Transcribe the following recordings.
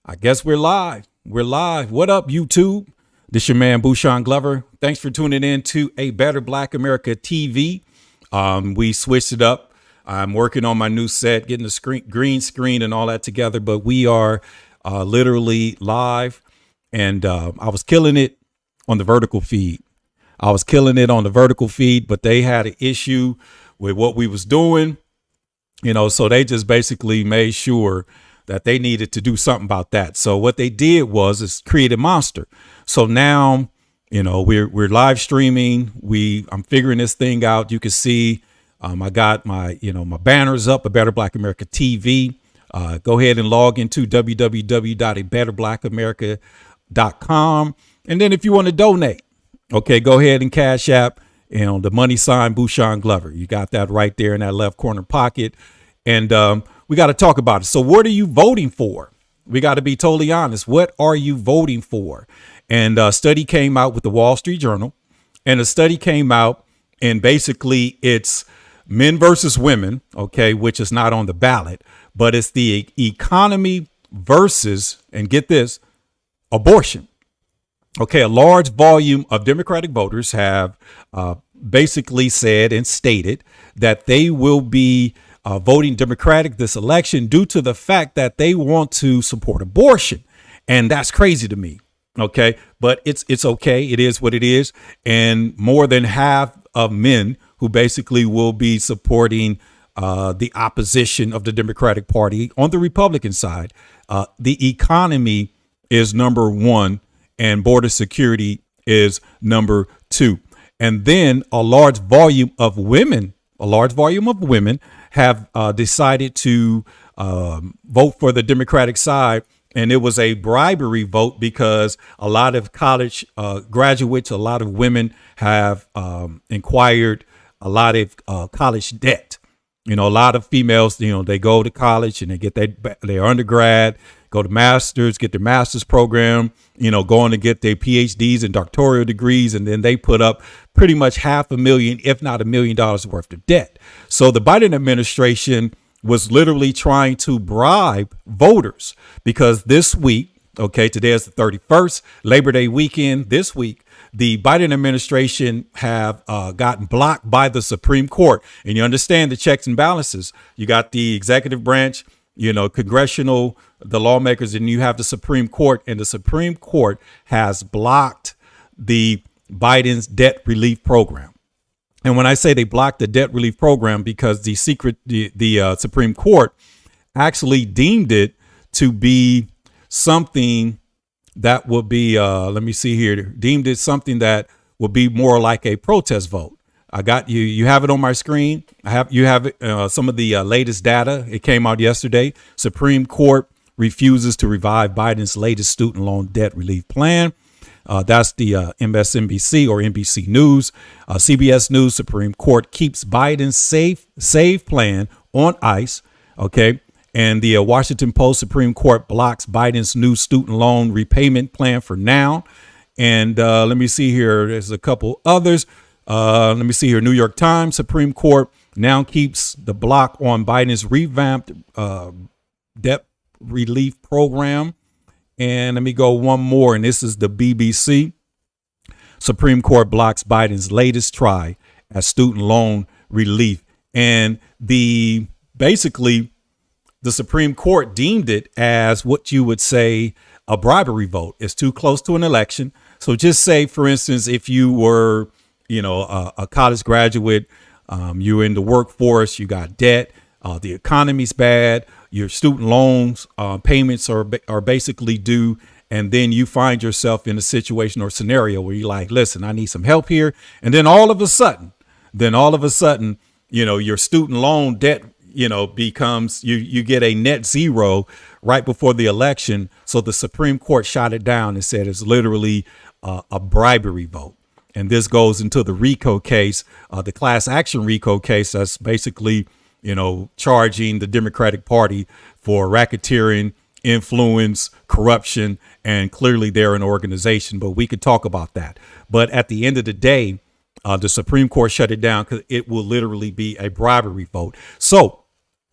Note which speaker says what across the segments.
Speaker 1: I guess we're live. We're live. What up, YouTube? This your man, Bushion Glover. Thanks for tuning in to A Better Black America TV. We switched it up. I'm working on my new set, getting the green screen and all that together, but we are literally live. And I was killing it on the vertical feed. But they had an issue with what we was doing, so they just basically made sure that they needed to do something about that. So what they did was create a monster. So now, we're live streaming. I'm figuring this thing out. You can see, I got my banners up, A Better Black America TV. Go ahead and log into www.abetterblackамerica.com. And then if you want to donate, okay, go ahead and Cash App, the money sign Bushion Glover. You got that right there in that left corner pocket. And we got to talk about it. So what are you voting for? We got to be totally honest. What are you voting for? And a study came out with the Wall Street Journal, and a study came out, and basically it's men versus women, okay, which is not on the ballot, but it's the economy versus, and get this, abortion. Okay, a large volume of Democratic voters have basically said and stated that they will be voting Democratic this election due to the fact that they want to support abortion. And that's crazy to me. OK, but it's OK. It is what it is. And more than half of men who basically will be supporting the opposition of the Democratic Party on the Republican side. The economy is number one and border security is number two. And then a large volume of women have decided to vote for the Democratic side. And it was a bribery vote because a lot of college graduates, a lot of women have acquired a lot of college debt. A lot of females, they go to college and they get their undergrad, go to master's, get their master's program, going to get their PhDs and doctoral degrees. And then they put up pretty much $500,000, if not $1 million worth of debt. So the Biden administration was literally trying to bribe voters because this week, okay, today is the 31st, Labor Day weekend. This week, the Biden administration have gotten blocked by the Supreme Court. And you understand the checks and balances. You got the executive branch, congressional, the lawmakers, and you have the Supreme Court. And the Supreme Court has blocked the Biden's debt relief program. And when I say they blocked the debt relief program, because the Supreme Court actually deemed it to be something that would be, deemed it something that would be more like a protest vote. I got you. You have it on my screen. You have some of the latest data. It came out yesterday. Supreme Court refuses to revive Biden's latest student loan debt relief plan. That's the MSNBC or NBC News. CBS News, Supreme Court keeps Biden's save plan on ice. OK, and the Washington Post, Supreme Court blocks Biden's new student loan repayment plan for now. And let me see here. There's a couple others. Let me see here. New York Times, Supreme Court now keeps the block on Biden's revamped debt relief program. And let me go one more. And this is the BBC. Supreme Court blocks Biden's latest try at student loan relief. And basically, the Supreme Court deemed it as what you would say a bribery vote. It's too close to an election. So just say, for instance, if you were, a college graduate, you're in the workforce, you got debt, the economy's bad, your student loans payments are basically due. And then you find yourself in a situation or scenario where you're like, listen, I need some help here. And then all of a sudden, your student loan debt, becomes you get a net zero right before the election. So the Supreme Court shot it down and said it's literally a bribery vote. And this goes into the RICO case, the class action RICO case. That's basically, charging the Democratic Party for racketeering, influence, corruption, and clearly they're an organization. But we could talk about that. But at the end of the day, the Supreme Court shut it down because it will literally be a bribery vote. So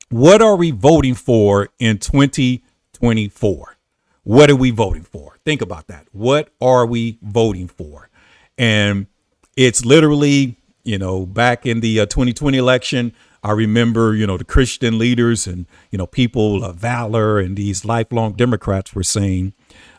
Speaker 1: what are we voting for in 2024? what are we voting for? Think about that. What are we voting for? And it's literally, back in the 2020 election, I remember, the Christian leaders and, people of valor and these lifelong Democrats were saying,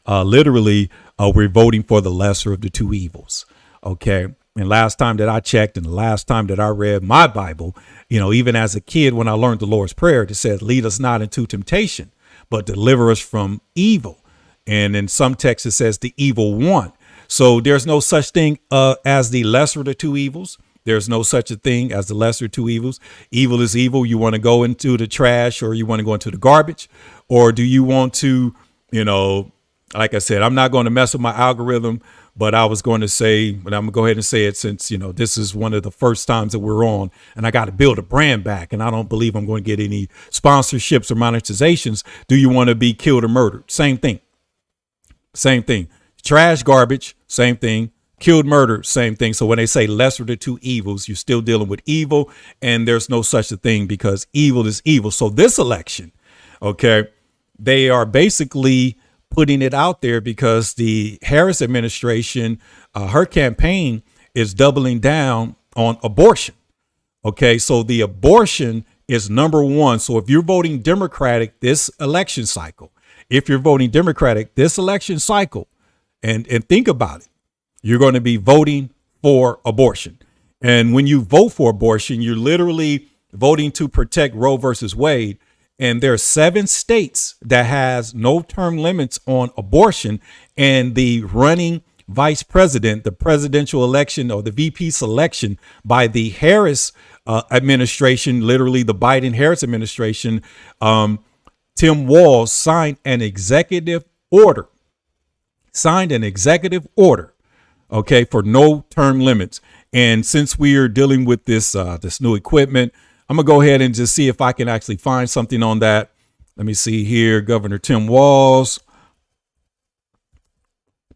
Speaker 1: literally, we're voting for the lesser of the two evils. OK. And last time that I checked and the last time that I read my Bible, even as a kid, when I learned the Lord's Prayer, it said, lead us not into temptation, but deliver us from evil. And in some texts, it says the evil one. So there's no such thing as the lesser of the two evils. There's no such a thing as the lesser of two evils. Evil is evil. You want to go into the trash or you want to go into the garbage, or do you want to, like I said, I'm not going to mess with my algorithm, but I was going to say, but I'm gonna go ahead and say it since, this is one of the first times that we're on and I got to build a brand back. And I don't believe I'm going to get any sponsorships or monetizations. Do you want to be killed or murdered? Same thing. Same thing. Trash, garbage, same thing. Killed, murdered, same thing. So when they say lesser of the two evils, you're still dealing with evil, and there's no such a thing because evil is evil. So this election, okay, they are basically putting it out there because the Harris administration, her campaign is doubling down on abortion. OK, so the abortion is number one. So if you're voting Democratic this election cycle, and think about it, you're going to be voting for abortion. And when you vote for abortion, you're literally voting to protect Roe versus Wade. And there are 7 states that has no term limits on abortion. And the running vice president, the presidential election or the VP selection by the Harris administration, literally the Biden Harris administration, Tim Walz signed an executive order, OK, for no term limits. And since we are dealing with this new equipment, I'm going to go ahead and just see if I can actually find something on that. Let me see here. Governor Tim Walz,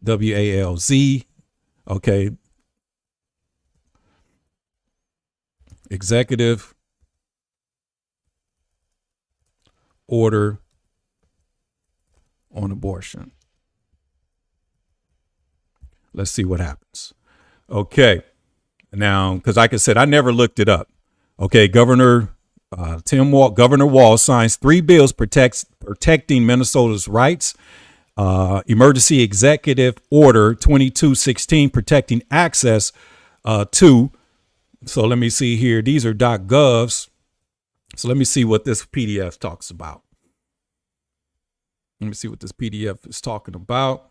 Speaker 1: WALZ. OK. Executive order on abortion. Let's see what happens. OK. Now, because like I said, I never looked it up. OK, Governor Walz signs 3 bills protecting Minnesota's rights. Emergency Executive Order 2216 protecting access to. So let me see here. These are .govs. So let me see what this PDF talks about. Let me see what this PDF is talking about.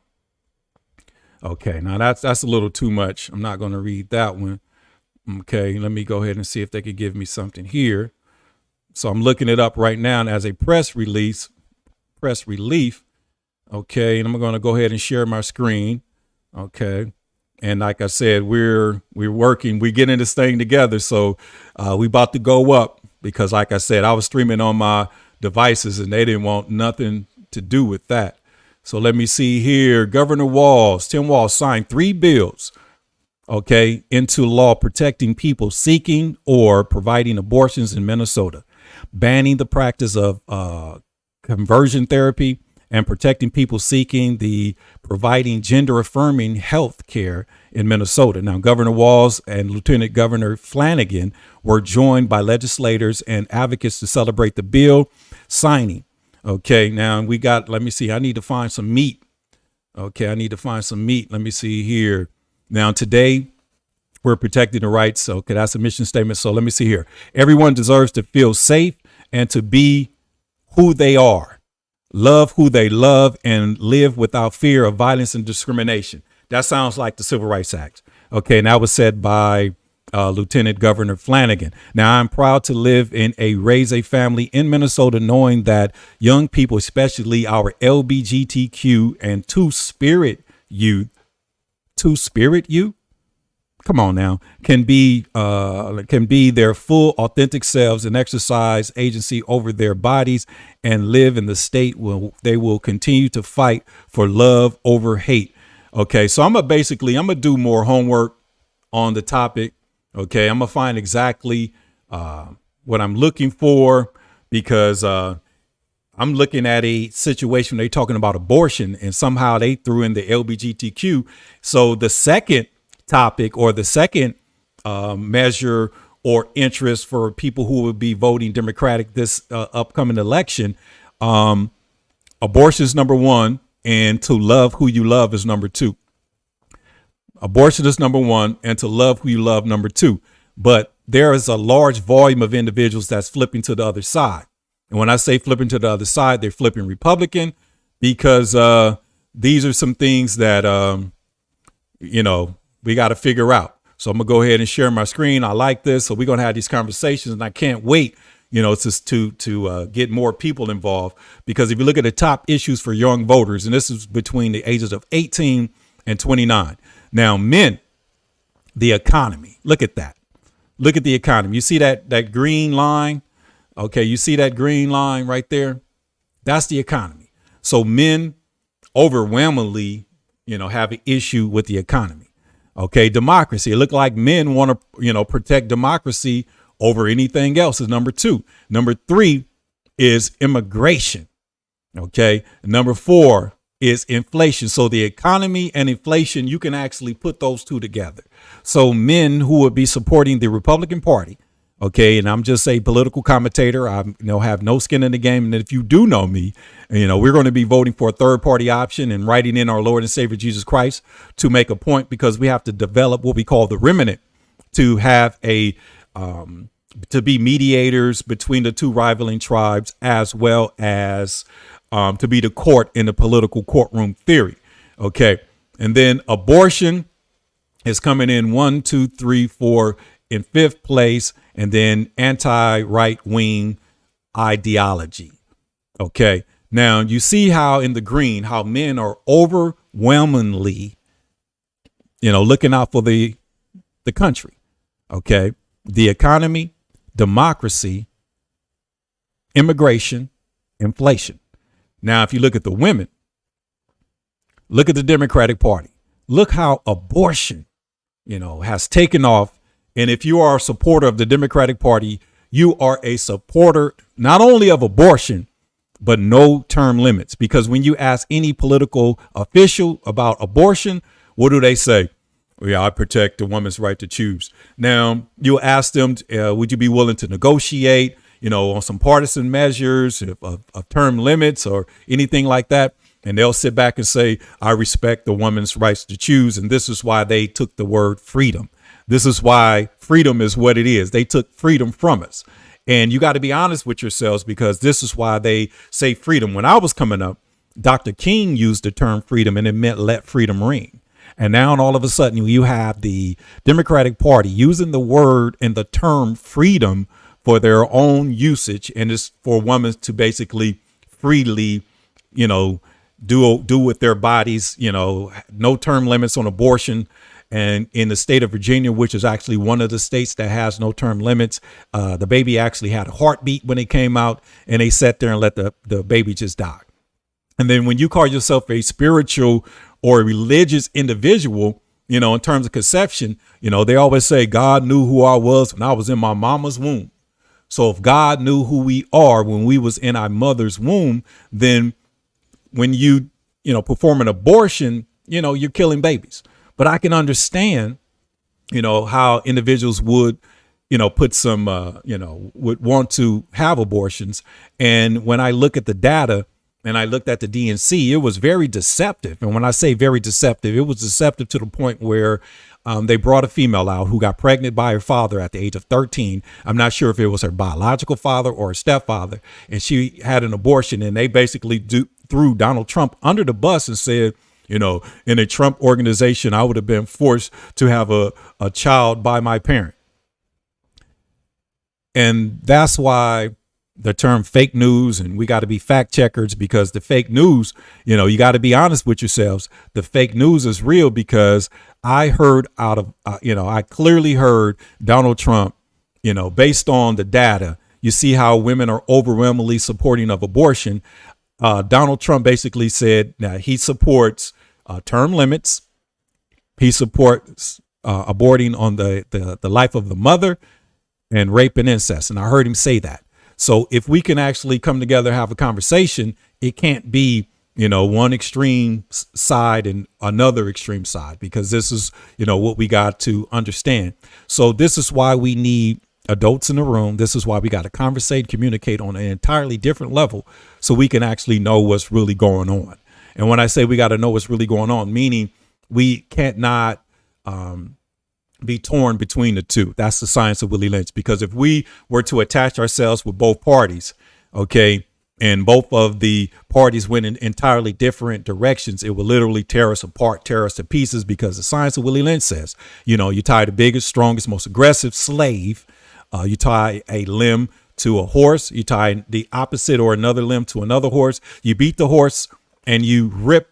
Speaker 1: OK, now that's a little too much. I'm not going to read that one. OK, let me go ahead and see if they could give me something here. So I'm looking it up right now as a press relief. OK, and I'm going to go ahead and share my screen. OK, and like I said, we're working, we're getting this thing together. So we about to go up because, like I said, I was streaming on my devices and they didn't want nothing to do with that. So let me see here. Governor Walz, Tim Walz signed 3 bills, OK, into law protecting people seeking or providing abortions in Minnesota, banning the practice of conversion therapy, and protecting people seeking the providing gender affirming health care in Minnesota. Now, Governor Walz and Lieutenant Governor Flanagan were joined by legislators and advocates to celebrate the bill signing. OK, now we got, let me see, I need to find some meat. OK, I need to find some meat. Let me see here. Now, today we're protecting the rights. OK, that's a mission statement. So let me see here. Everyone deserves to feel safe and to be who they are, love who they love, and live without fear of violence and discrimination. That sounds like the Civil Rights Act. OK, and that was said by Lieutenant Governor Flanagan. Now, I'm proud to live in raise a family in Minnesota, knowing that young people, especially our LGBTQ and Two-Spirit youth, come on now, can be their full authentic selves and exercise agency over their bodies and live in the state where they will continue to fight for love over hate. OK, so I'm gonna do more homework on the topic. OK, I'm gonna find exactly what I'm looking for, because I'm looking at a situation they're talking about abortion, and somehow they threw in the LGBTQ. So the second topic, or the second measure or interest for people who would be voting Democratic this upcoming election, abortion is number one, and to love who you love is number two. Abortion is number one, and to love who you love number two. But there is a large volume of individuals that's flipping to the other side. And when I say flipping to the other side, they're flipping Republican, because these are some things that, we got to figure out. So I'm going to go ahead and share my screen. I like this. So we're going to have these conversations, and I can't wait, to get more people involved, because if you look at the top issues for young voters, and this is between the ages of 18 and 29. Now, men, the economy, look at that. Look at the economy. You see that green line? Okay, you see that green line right there? That's the economy. So men overwhelmingly, have an issue with the economy. Okay, democracy. It looked like men want to, protect democracy over anything else is number two. Number three is immigration. Okay, number four is inflation. So the economy and inflation, you can actually put those two together. So men who would be supporting the Republican Party, okay, and I'm just a political commentator, I have no skin in the game. And if you do know me, we're going to be voting for a third party option and writing in our Lord and Savior Jesus Christ to make a point, because we have to develop what we call the remnant to have to be mediators between the two rivaling tribes, as well as to be the court in the political courtroom theory. Okay. And then abortion is coming in 1, 2, 3, 4 in fifth place. And then anti-right wing ideology. Okay. Now you see how in the green, how men are overwhelmingly, looking out for the country. Okay. The economy, democracy, immigration, inflation. Now, if you look at the women, look at the Democratic Party. Look how abortion, has taken off. And if you are a supporter of the Democratic Party, you are a supporter not only of abortion, but no term limits. Because when you ask any political official about abortion, what do they say? Yeah, I protect the woman's right to choose. Now, you ask them, would you be willing to negotiate, on some partisan measures of term limits or anything like that? And they'll sit back and say, I respect the woman's rights to choose. And this is why they took the word freedom. This is why freedom is what it is. They took freedom from us. And you got to be honest with yourselves, because this is why they say freedom. When I was coming up, Dr. King used the term freedom, and it meant let freedom ring. And now all of a sudden you have the Democratic Party using the word and the term freedom for their own usage. And it's for women to basically freely, do with their bodies, no term limits on abortion. And in the state of Virginia, which is actually one of the states that has no term limits, the baby actually had a heartbeat when it came out, and they sat there and let the baby just die. And then when you call yourself a spiritual or a religious individual, in terms of conception, they always say God knew who I was when I was in my mama's womb. So if God knew who we are when we was in our mother's womb, then when you perform an abortion, you're killing babies. But I can understand, how individuals would, put some, would want to have abortions. And when I look at the data and I looked at the DNC, it was very deceptive. And when I say very deceptive, it was deceptive to the point where they brought a female out who got pregnant by her father at the age of 13. I'm not sure if it was her biological father or her stepfather. And she had an abortion, and they basically threw Donald Trump under the bus and said, in a Trump organization, I would have been forced to have a child by my parent. And that's why the term fake news, and we got to be fact checkers, because the fake news, you got to be honest with yourselves. The fake news is real, because I heard I clearly heard Donald Trump, based on the data, you see how women are overwhelmingly supporting of abortion. Donald Trump basically said that he supports term limits. He supports aborting on the life of the mother, and rape and incest. And I heard him say that. So if we can actually come together and have a conversation, it can't be, one extreme side and another extreme side, because this is, what we got to understand. So this is why we need adults in the room. This is why we got to conversate, communicate on an entirely different level so we can actually know what's really going on. And when I say we got to know what's really going on, meaning we can't not be torn between the two. That's the science of Willie Lynch. Because if we were to attach ourselves with both parties, okay, and both of the parties went in entirely different directions, it will literally tear us apart, tear us to pieces, because the science of Willie Lynch says, you tie the biggest, strongest, most aggressive slave, you tie a limb to a horse, you tie the opposite or another limb to another horse, you beat the horse and you rip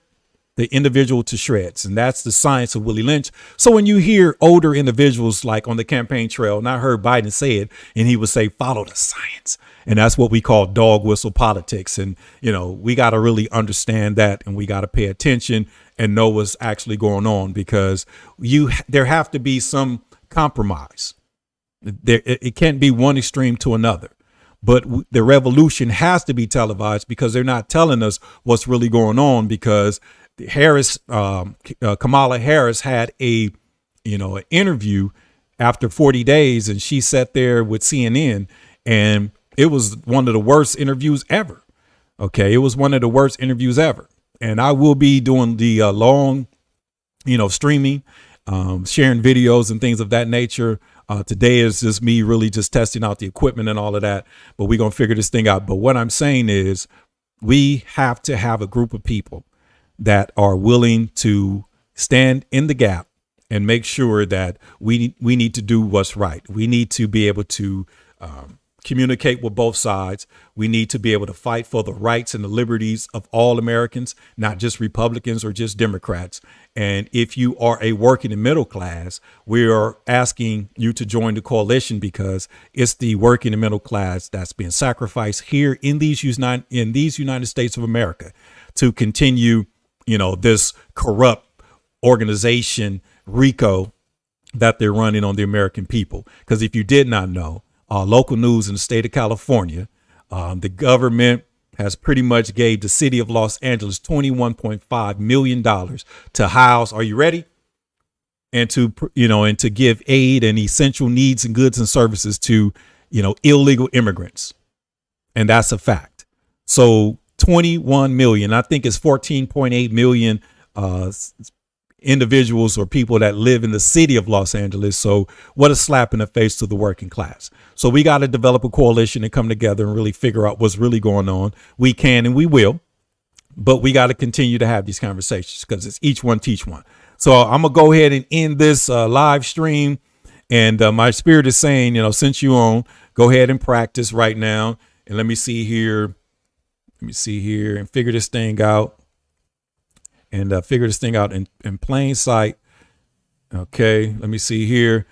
Speaker 1: the individual to shreds. And that's the science of Willie Lynch. So when you hear older individuals like on the campaign trail, and I heard Biden say it, and he would say, follow the science. And that's what we call dog whistle politics. And, we got to really understand that, and we got to pay attention and know what's actually going on, because there have to be some compromise. It can't be one extreme to another. But the revolution has to be televised, because they're not telling us what's really going on, because Kamala Harris had an interview after 40 days, and she sat there with CNN, and it was one of the worst interviews ever. Okay. It was one of the worst interviews ever. And I will be doing the long, streaming, sharing videos and things of that nature. Today is just me really just testing out the equipment and all of that, but we're going to figure this thing out. But what I'm saying is we have to have a group of people that are willing to stand in the gap and make sure that we need to do what's right. We need to be able to communicate with both sides. We need to be able to fight for the rights and the liberties of all Americans, not just Republicans or just Democrats. And if you are a working and middle class, we are asking you to join the coalition, because it's the working and middle class that's being sacrificed here in these United States of America to continue, this corrupt organization, RICO, that they're running on the American people. Because if you did not know, local news in the state of California, the government has pretty much gave the city of Los Angeles $21.5 million to house, are you ready? And to, and to give aid and essential needs and goods and services to, illegal immigrants. And that's a fact. So 21 million, I think it's 14.8 million individuals or people that live in the city of Los Angeles. So what a slap in the face to the working class. So we got to develop a coalition and come together and really figure out what's really going on. We can and we will, but we got to continue to have these conversations, because it's each one teach one. So I'm going to go ahead and end this live stream. And my spirit is saying, since you on, go ahead and practice right now. And let me see here and figure this thing out. And figure this thing out in plain sight. Okay, let me see here.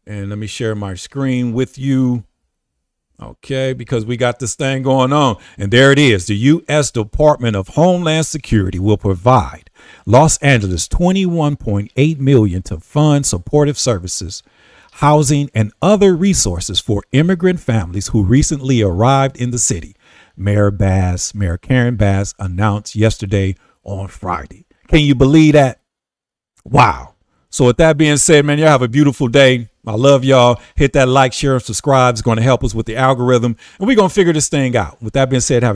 Speaker 1: And let me share my screen with you. Okay, because we got this thing going on. And there it is. The U.S. Department of Homeland Security will provide Los Angeles $21.8 million to fund supportive services, housing, and other resources for immigrant families who recently arrived in the city. Mayor Karen Bass announced yesterday on Friday. Can you believe that? Wow. So with that being said, man, y'all have a beautiful day. I love y'all. Hit that like, share, and subscribe. It's going to help us with the algorithm, and we're going to figure this thing out. With that being said, have